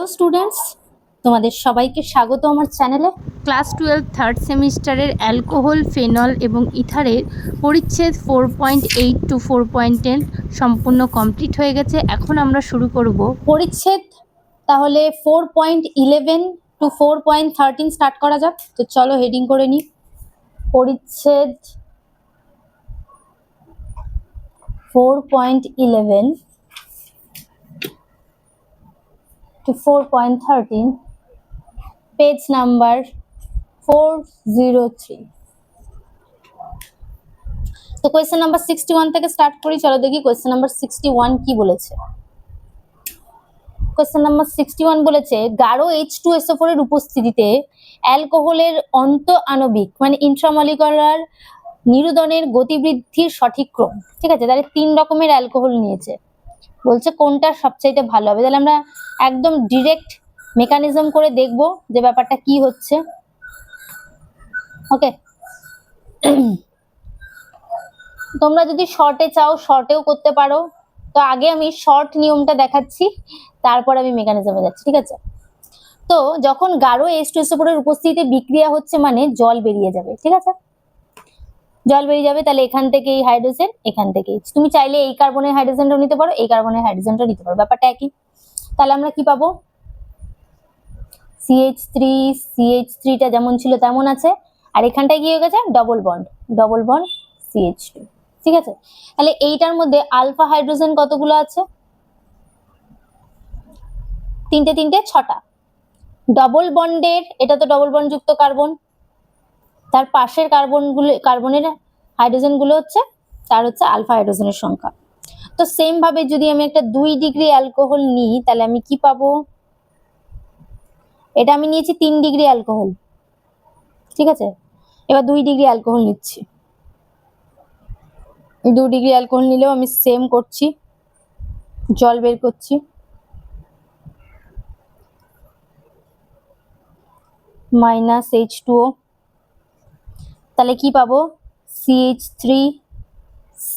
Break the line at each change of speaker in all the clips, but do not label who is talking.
Hello students, তোমাদের সবাইকে স্বাগত আমার চ্যানেলে। ক্লাস 12 থার্ড সেমিস্টারের অ্যালকোহল, ফেনল এবং ইথারের পরিচ্ছেদ 4.8 টু 4.10 সম্পূর্ণ কমপ্লিট হয়ে গেছে। এখন আমরা শুরু করব পরিচ্ছেদ। তাহলে 4.11 টু 4.13 স্টার্ট করা যাক। তো চলো হেডিং করে নিই। পরিচ্ছেদ 4.11 to 4.13, page number 403। তো কোয়েশ্চেন নাম্বার 61 থেকে স্টার্ট করি। চলো দেখি কোয়েশ্চেন নাম্বার 61 কি বলেছে। কোয়েশ্চেন নাম্বার 61 বলেছে গাঢ় H2SO4 এর উপস্থিতিতে অ্যালকোহলের অন্তঃআণবিক মানে ইন্ট্রামলিকুলার নিরুদনের গতিবৃদ্ধির সঠিক ক্রম। ঠিক আছে, তাহলে 3 রকমের অ্যালকোহল নিয়েছে, বলছে কোনটা সবচাইতে ভালো হবে। তাহলে আমরা একদম ডিরেক্ট মেকানিজম করে দেখব যে ব্যাপারটা কি হচ্ছে। ওকে, তোমরা যদি শর্টে চাও শর্টেও করতে পারো। তো আগে আমি শর্ট নিয়মটা দেখাচ্ছি, তারপর আমি মেকানিজমে যাচ্ছি। ঠিক আছে, তো যখন গাঢ় H2SO4 এর উপস্থিতিতে বিক্রিয়া হচ্ছে মানে জল বেরিয়ে যাবে। ঠিক আছে, জল বেরিয়ে যাবে, তাহলে এখান থেকে এই হাইড্রোজেন, এখান থেকে তুমি চাইলে এই কার্বনের হাইড্রোজেনটাও নিতে পারো, এই কার্বনের হাইড্রোজেনটাও নিতে পারো, ব্যাপারটা একই। তাহলে আমরা কি পাবো, CH3টা যেমন ছিল তেমন আছে, আর এখানটায় কি হয়ে গেছে ডবল বন্ড CH2। ঠিক আছে, তাহলে এইটার মধ্যে আলফা হাইড্রোজেন কতগুলো আছে, তিনটে 6টা। ডবল বন্ডের, এটা তো ডবল বন্ড যুক্ত কার্বন, তার পাশের কার্বনের হাইড্রোজেন গুলো হচ্ছে তার হচ্ছে আলফা হাইড্রোজেনের সংখ্যা। তো সেম ভাবে যদি আমি একটা 2 ডিগ্রি অ্যালকোহল নিই তাহলে আমি কি পাবো, এটা আমি নিয়েছি 3 ডিগ্রি অ্যালকোহল। ঠিক আছে, এবার 2 ডিগ্রি অ্যালকোহল নিচ্ছি। 2 ডিগ্রি অ্যালকোহল নিলেও আমি সেম করছি, জল বের করছি। মাইনাস H2O, তাহলে কি পাবো, CH3C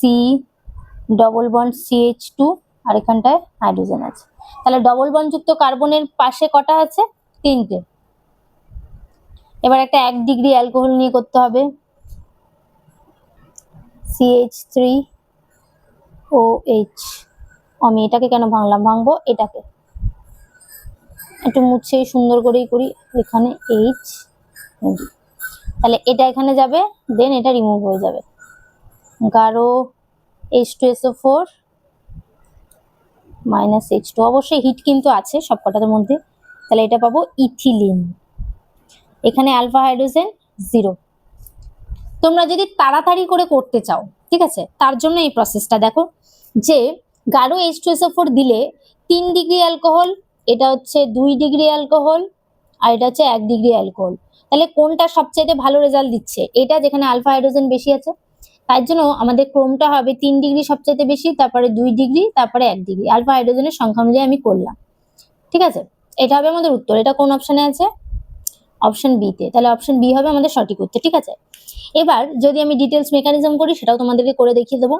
ডবল বন্ড CH2, আর এখানটায় হাইড্রোজেন আছে। তাহলে ডবল বন্ড যুক্ত কার্বনের পাশে কটা আছে, 3টে। এবার একটা 1 ডিগ্রি অ্যালকোহল নিয়ে করতে হবে, CH3OH। আমি এটাকে কেন ভাঙবো, এটাকে একটু মুছে সুন্দর করেই করি। এখানে H, তাহলে এটা এখানে যাবে, দেন এটা রিমুভ হয়ে যাবে। গাঢ় H2SO4 মাইনাস H2, অবশ্যই হিট কিন্তু আছে সবকটার মধ্যে। তাহলে এটা পাবো ইথিলিন। এখানে আলফা হাইড্রোজেন 0। তোমরা যদি তাড়াতাড়ি করে করতে চাও, ঠিক আছে, তার জন্য এই প্রসেসটা দেখো, যে গাঢ় H2SO4 দিলে 3 ডিগ্রি অ্যালকোহল, এটা হচ্ছে 2 ডিগ্রি অ্যালকোহল, আর এটা হচ্ছে 1 ডিগ্রি অ্যালকোহল। তাহলে কোনটা সবচেয়ে ভালো রেজাল্ট দিচ্ছে, এটা যেখানে আলফা হাইড্রোজেন বেশি আছে। তার জন্য আমাদের ক্রমটা হবে 3 ডিগ্রি সবচেয়ে বেশি, তারপরে 2 ডিগ্রি, তারপরে 1 ডিগ্রি। আলফা হাইড্রোজেনের সংখ্যা অনুযায়ী আমি করলাম। ঠিক আছে, এটা হবে আমাদের উত্তর। এটা কোন অপশনে আছে, অপশন বি তে। তাহলে অপশন বি হবে আমাদের সঠিক উত্তর। ঠিক আছে, এবার যদি আমি ডিটেলস মেকানিজম করি সেটাও তোমাদেরকে করে দেখিয়ে দেবো,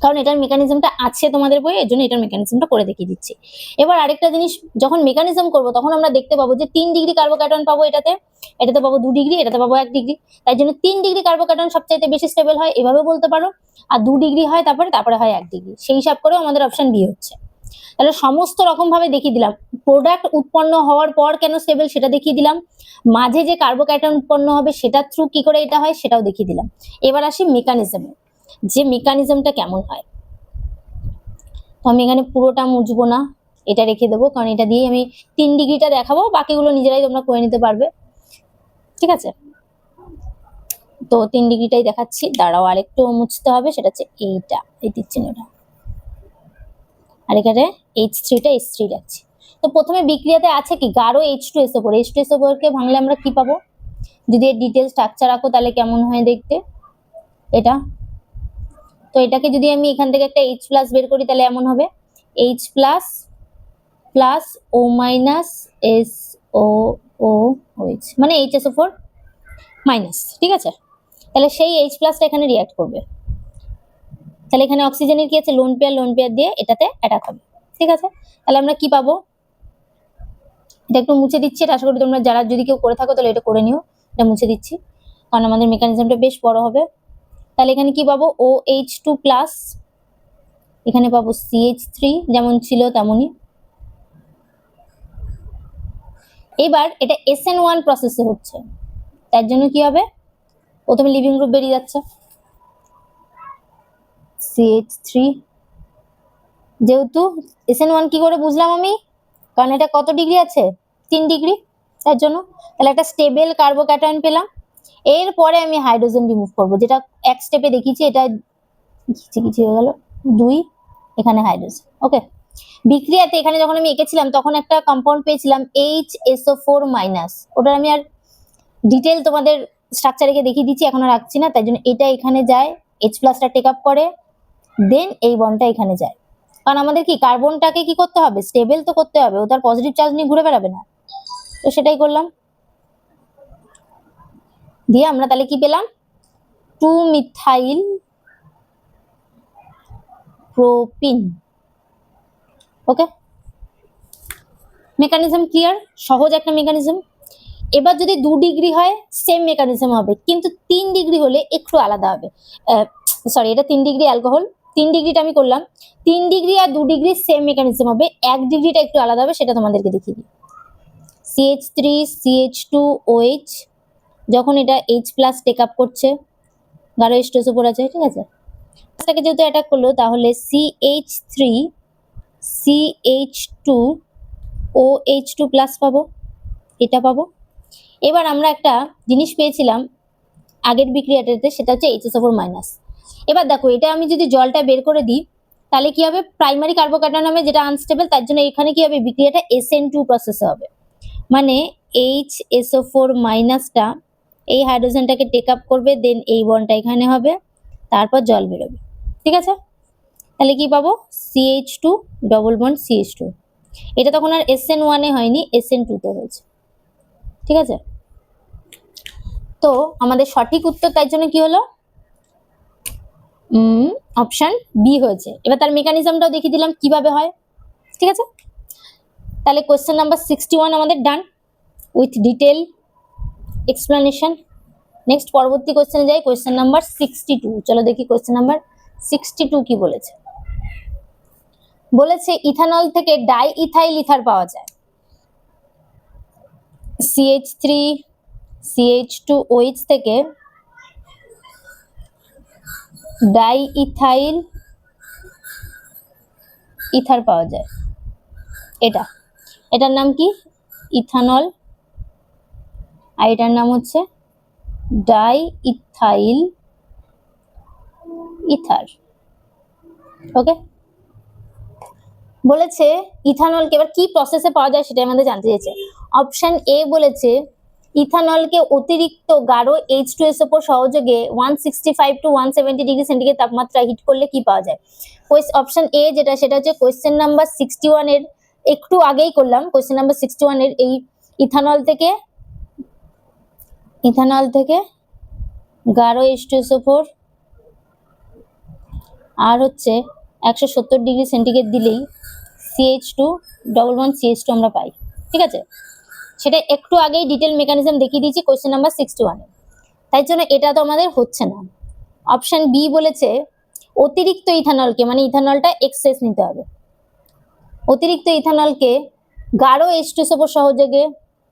কারণ এটার মেকানিজমটা আছে তোমাদের বইয়ে, এর জন্য এটার মেকানিজমটা করে দেখিয়ে দিচ্ছি। এবার আরেকটা জিনিস, যখন মেকানিজম করব তখন আমরা দেখতে পাবো যে 3 ডিগ্রি কার্বোক্যাটায়ন পাবো এটাতে পাবো 2 ডিগ্রি, এটাতে পাবো 1 ডিগ্রি। তাই জন্য 3 ডিগ্রি কার্বোক্যাটায়ন সবচাইতে বেশি স্টেবল হয়, এভাবে বলতে পারো। আর 2 ডিগ্রি হয়, তারপরে হয় 1 ডিগ্রি। সেই হিসাব করেও আমাদের অপশন বি হচ্ছে। তাহলে সমস্ত রকম ভাবে দেখিয়ে দিলাম। প্রোডাক্ট উৎপন্ন হওয়ার পর কেন স্টেবল সেটা দেখিয়ে দিলাম, মাঝে যে কার্বোক্যাটায়ন উৎপন্ন হবে সেটা থ্রু কি করে এটা হয় সেটাও দেখিয়ে দিলাম। এবার আসি মেকানিজমে, যে মেকানিজমটা কেমন হয়। তো আমি এখানে পুরোটা মুছবো না, এটা রেখে দেবো, কারণ এটা দিয়ে আমি 3 ডিগ্রিটা দেখাবো, বাকিগুলো নিজেরাই তোমরা করে নিতে পারবে। ঠিক আছে, তো 3 ডিগ্রিটাই দেখাচ্ছি। দাঁড়াও, আরেকটু মুছতে হবে, সেটা হচ্ছে এইটা, এই চিহ্নটা, আর এখানে H3 রাখছি। তো প্রথমে বিক্রিয়াতে আছে কি, গাঢ় H2SO4। H2SO4 কে ভাঙলে আমরা কি পাবো, যদি এর ডিটেল স্ট্রাকচার রাখো তাহলে কেমন হয় দেখতে এটা। তো এটাকে যদি আমি এখান থেকে একটা H+ বের করি তাহলে এমন হবে, H+ plus O minus SOOH, মানে HSO4 মাইনাস। ঠিক আছে, তাহলে সেই H+ এখানে রিঅ্যাক্ট করবে। তাহলে এখানে অক্সিজেনের কি আছে, লোন পেয়ার দিয়ে এটাতে অ্যাটাক হবে। ঠিক আছে, তাহলে আমরা কি পাবো, এটা একটু মুছে দিচ্ছি, এটা আশা করি তোমরা যারা যদি কেউ করে থাকো তাহলে এটা করে নিও। এটা মুছে দিচ্ছি কারণ আমাদের মেকানিজমটা বেশ বড় হবে। তাহলে এখানে কি পাবো, OH2 প্লাস, এখানে পাবো CH3 যেমন ছিল তেমনই। এবার এটা SN1 প্রসেসে হচ্ছে, তার জন্য কি হবে, প্রথমে লিভিং গ্রুপ বেরিয়ে যাচ্ছে CH3, যেহেতু SN1 কি করে বুঝলাম আমি, কারণ এটা কত ডিগ্রি আছে, 3 ডিগ্রি, তার জন্য তাহলে একটা স্টেবল কার্বোক্যাটায়ন পেলাম। এরপরে আমি হাইড্রোজেন রিমুভ করব, যেটা এক স্টেপে দেখিয়েছি, এটা কিছু হয়ে গেল 2, এখানে হাইড্রোজেন। ওকে, বিক্রিয়াতে এখানে যখন আমি এঁকেছিলাম তখন একটা কম্পাউন্ড পেয়েছিলাম HSO4-, ওটার আমি আর ডিটেল তোমাদের স্ট্রাকচার এঁকে দেখিয়ে দিচ্ছি, এখন আর রাখছি না। তাই জন্য এটা এখানে যায়, H+টা টেক আপ করে, দেন এই বন্ডটা এখানে যায়। কারণ আমাদের কি কার্বনটাকে কি করতে হবে, স্টেবল তো করতে হবে, ও তার পজিটিভ চার্জ নিয়ে ঘুরে বেড়াবে না, তো সেটাই করলাম। দিয়ে আমরা তাহলে কি পেলাম, 2-মিথাইল প্রোপিন। ওকে, মেকানিজম ক্লিয়ার, সহজ একটা মেকানিজম। এবার যদি 2 ডিগ্রি হয় সেম মেকানিজম হবে, কিন্তু 3 ডিগ্রি হলে একটু আলাদা হবে। সরি, এটা 3 ডিগ্রি অ্যালকোহল, 3 ডিগ্রিটা আমি করলাম, 3 ডিগ্রি আর 2 ডিগ্রি সেম মেকানিজম হবে, 1 ডিগ্রিটা একটু আলাদা হবে, সেটা তোমাদেরকে দেখিয়ে দিই। CH3 CH2OH, যখন এটা H+ টেক আপ করছে, গাঢ় H2SO4 আছে, ঠিক আছে, এটাকে যেহেতু অ্যাটাক করলো তাহলে CH3 CH2OH2+ পাবো, এটা পাবো। এবার আমরা একটা জিনিস পেয়েছিলাম আগের বিক্রিয়াটাতে, সেটা হচ্ছে HSO4-। এবার দেখো, এটা আমি যদি জলটা বের করে দিই তাহলে কি হবে, প্রাইমারি কার্বোক্যাটায়ন নামে যেটা আনস্টেবল, তার জন্য এখানে কি হবে, বিক্রিয়াটা SN2 প্রসেসে হবে, মানে HSO4-টা এই হাইড্রোজেনটাকে টেক আপ করবে, দেন এই বন্ডটা এখানে হবে, তারপর জল বেরোবে, ঠিক আছে। তাহলে কি পাবো, CH2 ডবল বন্ড CH2, এটা তখন আর SN1 এ হয়নি, SN2 তে হয়েছে, ঠিক আছে। তো আমাদের সঠিক উত্তর তাই জন্য কি হলো, অপশন বি হয়েছে। এবার তার মেকানিজমটাও দেখিয়ে দিলাম কিভাবে হয়, ঠিক আছে। তাহলে কোয়েশ্চেন নাম্বার 61 আমাদের done with detail explanation. Next পরবর্তী কোয়েশ্চেনে যাই, কোয়েশ্চেন নাম্বার 62। চলো দেখি কোয়েশ্চেন নাম্বার 62 কি বলেছে। বলেছে ইথানল থেকে ডাই ইথাইল ইথার পাওয়া যায়, CH3 CH2OH থেকে ডাই ইথাইল ইথার পাওয়া যায়, এটার নাম কি, ইথানল, আর এটার নাম হচ্ছে ডাই ইথাইল ইথার। ওকে, বলেছে ইথানলকে এবার কি প্রসেসে পাওয়া যায় সেটা আমাদের জানতে চেয়েছে। অপশন এ বলেছে ইথানলকে অতিরিক্ত গাঢ় H2SO4 সহযোগে 165 to 170 ডিগ্রি সেন্টিগ্রেড তাপমাত্রা হিট করলে কি পাওয়া যায়। অপশন এ যেটা, সেটা হচ্ছে কোয়েশ্চেন নাম্বার 61 এর একটু আগেই করলাম, কোয়েশ্চেন নাম্বার 61 এর এই ইথানল থেকে গাঢ় H2SO4 আর হচ্ছে 170 ডিগ্রি সেন্টিগ্রেড দিলেই CH2 ডবল বন্ড CH2 আমরা পাই, ঠিক আছে। সেটা একটু আগেই ডিটেল মেকানিজম দেখিয়ে দিয়েছি কোয়েশ্চেন নাম্বার 61 এ, তাই জন্য এটা তো আমাদের হচ্ছে না। অপশন বি বলেছে অতিরিক্ত ইথানলকে, মানে ইথানলটা এক্সেস নিতে হবে, অতিরিক্ত ইথানলকে গাঢ় H2SO4 সহযোগে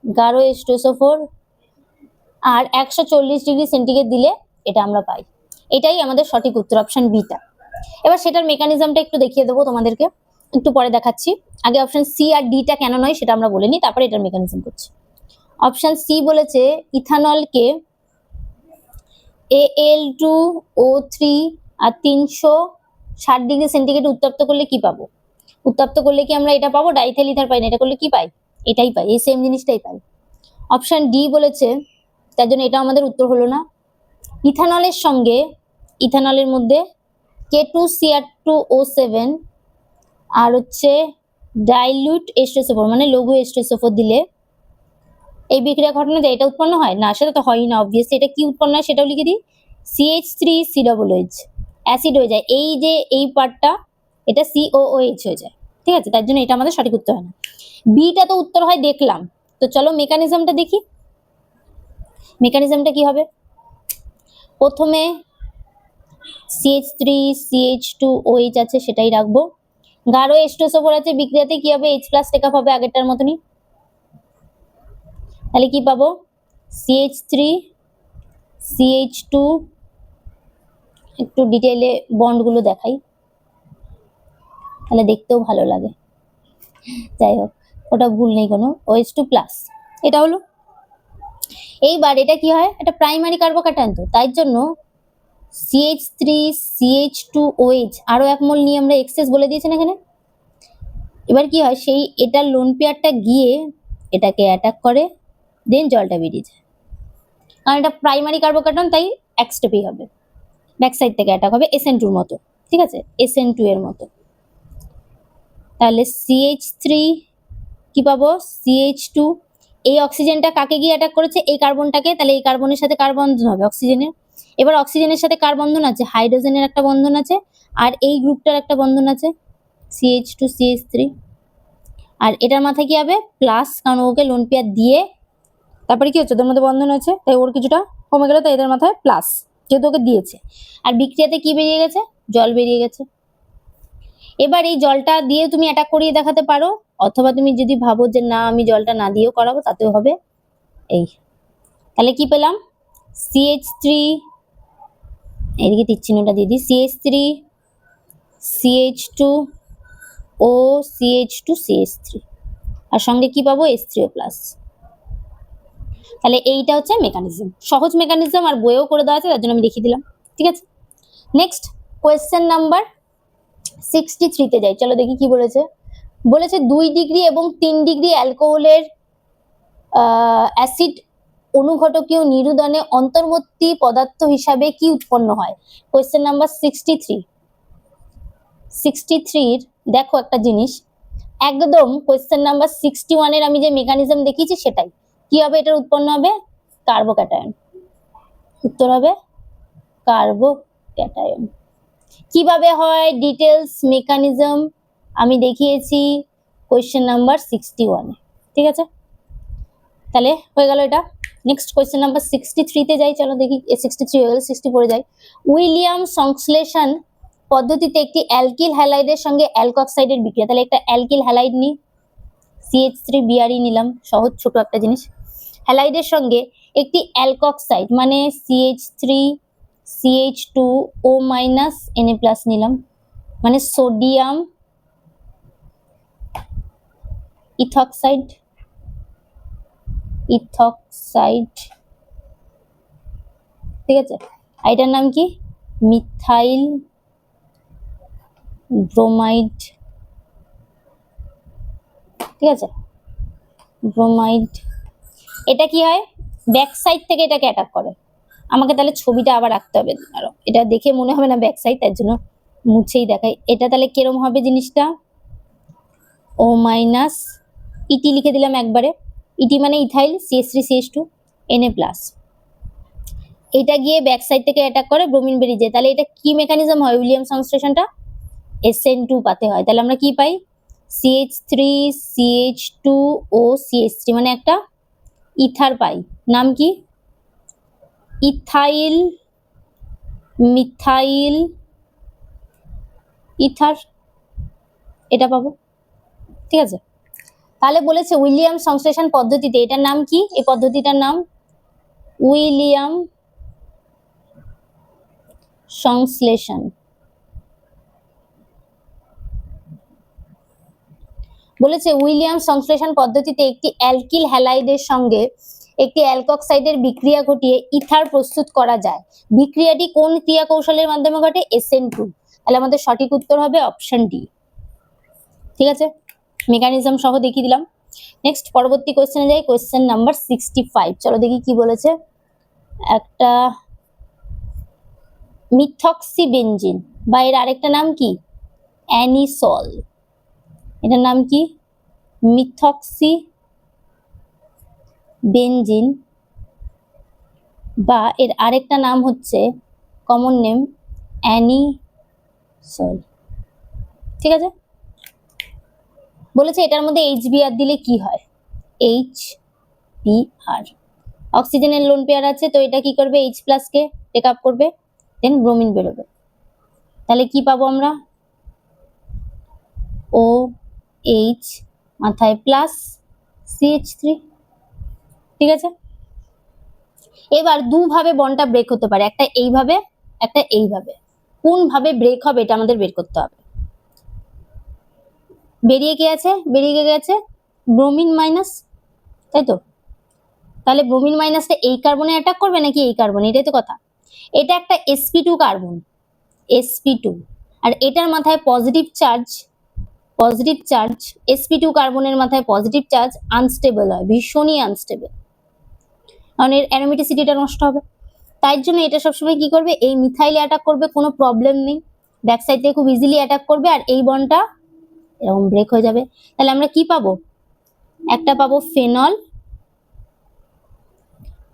গাঢ় H2SO4 আর 140 ডিগ্রি সেন্টিগ্রেড দিলে এটা আমরা পাই, এটাই আমাদের সঠিক উত্তর, অপশন বিটা। এবার সেটার মেকানিজমটা একটু দেখিয়ে দেবো তোমাদেরকে, একটু পরে দেখাচ্ছি। আগে অপশন সি আর ডিটা কেন নয় সেটা আমরা বলে নিই, তারপরে এটার মেকানিজম করছি। অপশন সি বলেছে ইথানলকে Al2O3 আর 360 ডিগ্রি সেন্টিগ্রেড উত্তপ্ত করলে কি পাবো, উত্তপ্ত করলে কি আমরা এটা পাবো, ডাইথেল ইথার পাই না, এটা করলে কি পাই, এটাই পাই, এই সেম জিনিসটাই পাই। অপশন ডি বলেছে, তার জন্য এটা আমাদের উত্তর হলো না। ইথানলের সঙ্গে, ইথানলের মধ্যে K2Cr2O7 আর হচ্ছে ডাইলিউট H2SO4 মানে লঘু H2SO4 দিলে এই বিক্রিয়া ঘটনা যে এটা উৎপন্ন হয় না, সেটা তো হয়ই না অবভিয়াসলি। এটা কি উৎপন্ন হয় সেটাও লিখে দিই, CH3COOH, অ্যাসিড হয়ে যায়, এই যে এই পার্টটা এটা COOH হয়ে যায়, ঠিক আছে, তার জন্য এটা আমাদের সঠিক উত্তর হয় না। বিটা তো উত্তর হয় দেখলাম। তো চলো মেকানিজমটা দেখি। মেকানিজমটা কি হবে? প্রথমে CH3 CH2OH আছে, সেটাই রাখবো। গাঢ় H2SO4 আছে, বিক্রিয়াতে কি হবে? H+ টেক আপ হবে আগেরটার মতনই। তাহলে কি পাবো? CH3 CH2, একটু ডিটেইলে বন্ডগুলো দেখাই, তাহলে দেখতেও ভালো লাগে। যাই হোক, ওটা ভুল নেই কোনো, OH2+, এটা হলো। এইবার এটা কি হয়? এটা প্রাইমারি কার্বোক্যাটায়ন, তো তাই জন্য CH3 CH2OH আরো 1 মোল নিয়ে আমরা এক্সেস বলে দিয়েছেন এখানে। এবার কি হয়? সেই এটার লোন পেয়ারটা গিয়ে এটাকে অ্যাটাক করে, দেন জলটা বেরিয়ে যায়। কারণ এটা প্রাইমারি কার্বোক্যাটায়ন, তাই এক স্টেপেই হবে, ব্যাক সাইড থেকে অ্যাটাক হবে SN2 এর মতো। ঠিক আছে, SN2 এর মতো। তাহলে CH3 কি পাবো? CH2, এই অক্সিজেনটা কাকে গিয়ে অ্যাটাক করেছে? এই কার্বনটাকে। তাহলে এই কার্বনের সাথে কার বন্ধন হবে? অক্সিজেনের। এবার অক্সিজেনের সাথে কার বন্ধন আছে? হাইড্রোজেনের একটা বন্ধন আছে, আর এই গ্রুপটার একটা বন্ধন আছে CH2 CH3। আর এটার মাথায় কি হবে? প্লাস, কারণ ওকে লোন পেয়ার দিয়ে তারপরে কি হচ্ছে? ওদের মধ্যে বন্ধন আছে, তাই ওর কিছুটা কমে গেল, তাই এদের মাথায় প্লাস, যেহেতু ওকে দিয়েছে। আর বিক্রিয়াতে কি বেরিয়ে গেছে? জল বেরিয়ে গেছে। এবার এই জলটা দিয়ে তুমি অ্যাটাক করিয়ে দেখাতে পারো, অথবা তুমি যদি ভাবো যে না আমি জলটা না দিয়েও করাবো, তাতেও হবে। এই তাহলে কি পেলাম? CH3, এদিকে তীর চিহ্নটা দিয়ে দিই, CH3 CH2 ও CH2 CH3, আর সঙ্গে কি পাবো? H3O+। তাহলে এইটা হচ্ছে মেকানিজম, সহজ মেকানিজম, আর বইয়েও করে দেওয়া আছে, তার জন্য আমি দেখিয়ে দিলাম। ঠিক আছে, নেক্সট কোয়েশ্চেন নাম্বার 63 তে যাই। চলো দেখি কি বলেছে। বলেছে 2 ডিগ্রি এবং 3 ডিগ্রি অ্যালকোহলের অ্যাসিড অনুঘটকীয় নিরুদনে অন্তর্বর্তী পদার্থ হিসাবে কি উৎপন্ন হয়? Question number 63। 63 দেখো একটা জিনিস, একদম কোয়েশ্চেন নাম্বার 61 এর আমি যে মেকানিজম দেখিয়েছি সেটাই। কি হবে? এটার উৎপন্ন হবে কার্বোক্যাটায়ন। উত্তর হবে কার্বোক্যাটায়ন। কিভাবে হয়? ডিটেলস মেকানিজম আমি দেখিয়েছি কোয়েশ্চেন নাম্বার 61 এ। ঠিক আছে, তাহলে হয়ে গেল এটা। নেক্সট কোয়েশ্চেন নাম্বার 63 তে যাই। চলো দেখি, 63 হয়ে গেল, 64 যাই। উইলিয়াম সংশ্লেষণ পদ্ধতিতে একটি অ্যালকিল হ্যালাইডের সঙ্গে অ্যালকক্সাইডের বিক্রিয়া। তাহলে একটা অ্যালকিল হ্যালাইড নি, CH3Br নিলাম, সহজ ছোট একটা জিনিস। হ্যালাইডের সঙ্গে একটি অ্যালকক্সাইড মানে CH3 CH2O Na+ নিলাম, মানে সোডিয়াম ইথক্সাইড। ঠিক আছে, এটার নাম কি? Methyl bromide. ঠিক আছে, ব্রোমাইড। এটা কি হয়? ব্যাক সাইড থেকে এটাকে অ্যাটাক করে। আমাকে তাহলে ছবিটা আবার রাখতে হবে, আরো এটা দেখে মনে হবে না ব্যাক সাইড, তার জন্য মুছেই দেখাই। এটা তাহলে কিরম হবে জিনিসটা? O-, ইটি লিখে দিলাম একবারে। ইটি মানে ইথাইল, CH3 CH2 Na+। এটা গিয়ে ব্যাক সাইড থেকে অ্যাটাক করে, ব্রোমিন বেরিয়ে যায়। তাহলে এটা কি মেকানিজম হয়? উইলিয়াম সংশ্লেষণটা SN2 পাতে হয়। তাহলে আমরা কি পাই? CH3 CH2O CH3, মানে একটা ইথার পাই। নাম কি? ইথাইল মিথাইল ইথার, এটা পাবো। ঠিক আছে, তাহলে বলেছে উইলিয়াম সংশ্লেষণ পদ্ধতিতে, এটার নাম কি? এই পদ্ধতিটার নাম উইলিয়াম সংশ্লেষণ। বলেছে উইলিয়াম সংশ্লেষণ পদ্ধতিতে একটি অ্যালকিল হ্যালাইডের সঙ্গে একটি অ্যালকক্সাইডের বিক্রিয়া ঘটিয়ে ইথার প্রস্তুত করা যায়। বিক্রিয়াটি কোন ক্রিয়া কৌশলের মাধ্যমে ঘটে? SN2। তাহলে আমাদের সঠিক উত্তর হবে অপশন ডি। ঠিক আছে, মেকানিজম সহ দেখিয়ে দিলাম। নেক্সট পরবর্তী কোয়েশ্চেনে যাই, কোয়েশ্চেন নাম্বার 65। চলো দেখি কি বলেছে। একটা মিথক্সিবেনজিন, বা এর আরেকটা নাম কি? অ্যানিসল। এটার নাম কি? মিথক্সিবেনজিন, বা এর আরেকটা নাম হচ্ছে কমন নেম অ্যানিসল। ঠিক আছে, বলেছে এটার মধ্যে HBr দিলে কি হয়, HBr, অক্সিজেনের লোন পেয়ার আছে, তো এটা কি করবে, H প্লাস কে টেক আপ করবে, দেন ব্রোমিন বেরোবে। তাহলে কি পাবো আমরা, OH মাথায় প্লাস CH3। ঠিক আছে, এবার দুভাবে বন্ডটা ব্রেক হতে পারে, একটা এইভাবে, একটা এইভাবে। কোন ভাবে ব্রেক হবে এটা আমাদের বের করতে হবে। বেরিয়ে কি আছে, বেরিয়ে গেছে ব্রোমিন মাইনাস, তাই তো। তাহলে ব্রোমিন মাইনাসটা এই কার্বনে অ্যাটাক করবে নাকি এই কার্বনে, এটাই তো কথা। এটা একটা sp2 কার্বন, sp2, আর এটার মাথায় পজিটিভ চার্জ, sp2 কার্বনের মাথায় পজিটিভ চার্জ আনস্টেবল হয়, ভীষণই আনস্টেবল, কারণ এর অ্যারোমেটিসিটিটা নষ্ট হবে। তাই জন্য এটা সবসময় কি করবে, এই মিথাইলে অ্যাটাক করবে, কোনো প্রবলেম নেই, ব্যাক সাইড থেকে খুব ইজিলি অ্যাটাক করবে, আর এই বন্ডটা এরকম ব্রেক হয়ে যাবে। তাহলে আমরা কি পাবো, একটা পাবো ফেনল,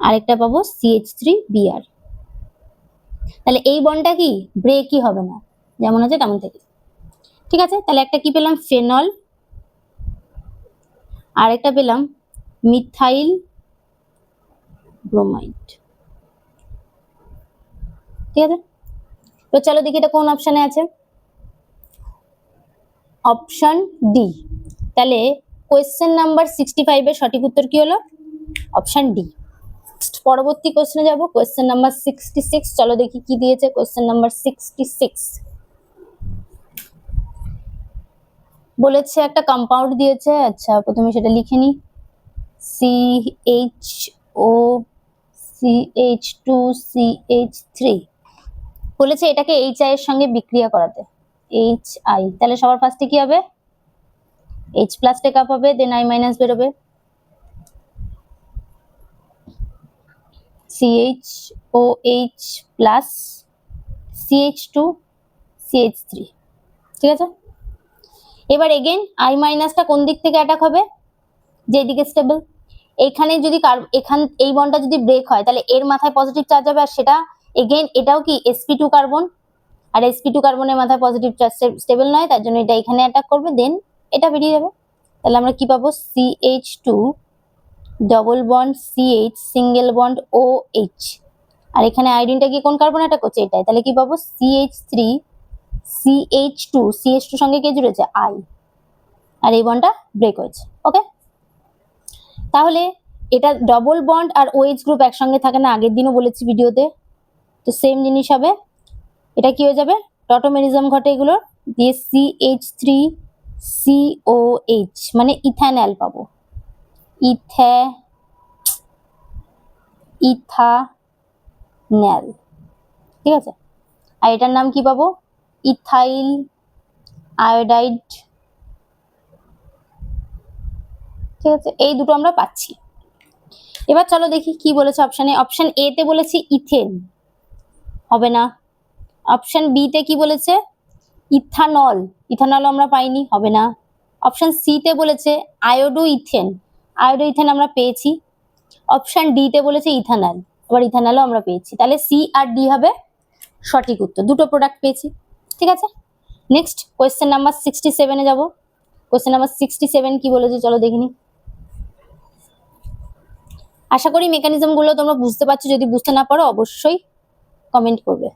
আর একটা পাবো CH3Br। তাহলে এই বন্ডটা কি ব্রেকই হবে না, যেমন আছে তেমন থেকে। ঠিক আছে, তাহলে একটা কি পেলাম, ফেনল, আর একটা পেলাম মিথাইল ব্রোমাইড। ঠিক আছে, তো চলো দেখি এটা কোন অপশনে আছে, অপশন ডি। তাহলে কোয়েশ্চেন নাম্বার 65 এর সঠিক উত্তর কি হলো, অপশন ডি। পরবর্তী কোয়েশ্চেনে যাব, কোয়েশ্চেন নাম্বার 66। চলো দেখি কি দিয়েছে কোয়েশ্চেন নাম্বার 66। বলেছে একটা কম্পাউন্ড দিয়েছে, আচ্ছা প্রথমে সেটা লিখে নি, CHO CH2CH3, বলেছে এটাকে HI এর সঙ্গে বিক্রিয়া করাতে, HI, তাহলে সবার ফার্স্টে কি হবে, H প্লাস টেক আপ হবে, দেন I মাইনাস বেরোবে, CHOH প্লাস CH2CH3। ঠিক আছে, এবার এগেইন I মাইনাসটা কোন দিক থেকে অ্যাটাক হবে, যেদিকে স্টেবল। এইখানে যদি এই বন্ডটা যদি ব্রেক হয় তাহলে এর মাথায় পজিটিভ চার্জ হবে, আর সেটা এগেইন এটাও কি sp2 কার্বন, আর sp2 কার্বনের মাথায় পজিটিভ চার্জ স্টেবল নয়, তার জন্য এটা এখানে অ্যাটাক করবে, দেন এটা বেরিয়ে যাবে। তাহলে আমরা কি পাবো, CH2 double bond CH single bond OH, আর এখানে আয়োডিনটা কি কোন কার্বন অ্যাটাক করছে, এটাই। তাহলে কি পাবো, CH3 CH2 সঙ্গে কে জুড়েছে, I, আর এই বন্ডটা ব্রেক হয়েছে। ওকে, তাহলে এটা ডবল বন্ড আর OH গ্রুপ একসঙ্গে থাকে না, আগের দিনও বলেছি ভিডিওতে, তো সেম জিনিস হবে, এটা কি হয়ে যাবে, টটোমেরিজম ঘটে এগুলো দিয়ে, CH3COH মানে ইথানল পাবো, ইথানল। ঠিক আছে, আর এটার নাম কি পাবো, ইথাইল আয়োডাইড। ঠিক আছে, এই দুটো আমরা পাচ্ছি। এবার চলো দেখি কি বলেছে অপশনে। অপশন এ তে বলেছে ইথেন, হবে না। অপশন বি তে কি বলেছে, ইথানল, ইথানল আমরা পাইনি, হবে না। অপশন সি তে বলেছে আয়োডো ইথেন, আয়োডো ইথেন আমরা পেয়েছি। অপশন ডি তে বলেছে ইথানল, আবার ইথানলও আমরা পেয়েছি। তাহলে সি আর ডি হবে সঠিক উত্তর, দুটো প্রোডাক্ট পেয়েছি। ঠিক আছে, নেক্সট কোয়েশ্চেন নাম্বার 67 এ যাব। কোয়েশ্চেন নাম্বার 67 কি বলেছে চলো দেখিনি। আশা করি মেকানিজম গুলো তোমরা বুঝতে পারছো, যদি বুঝতে না পারো অবশ্যই কমেন্ট করবে।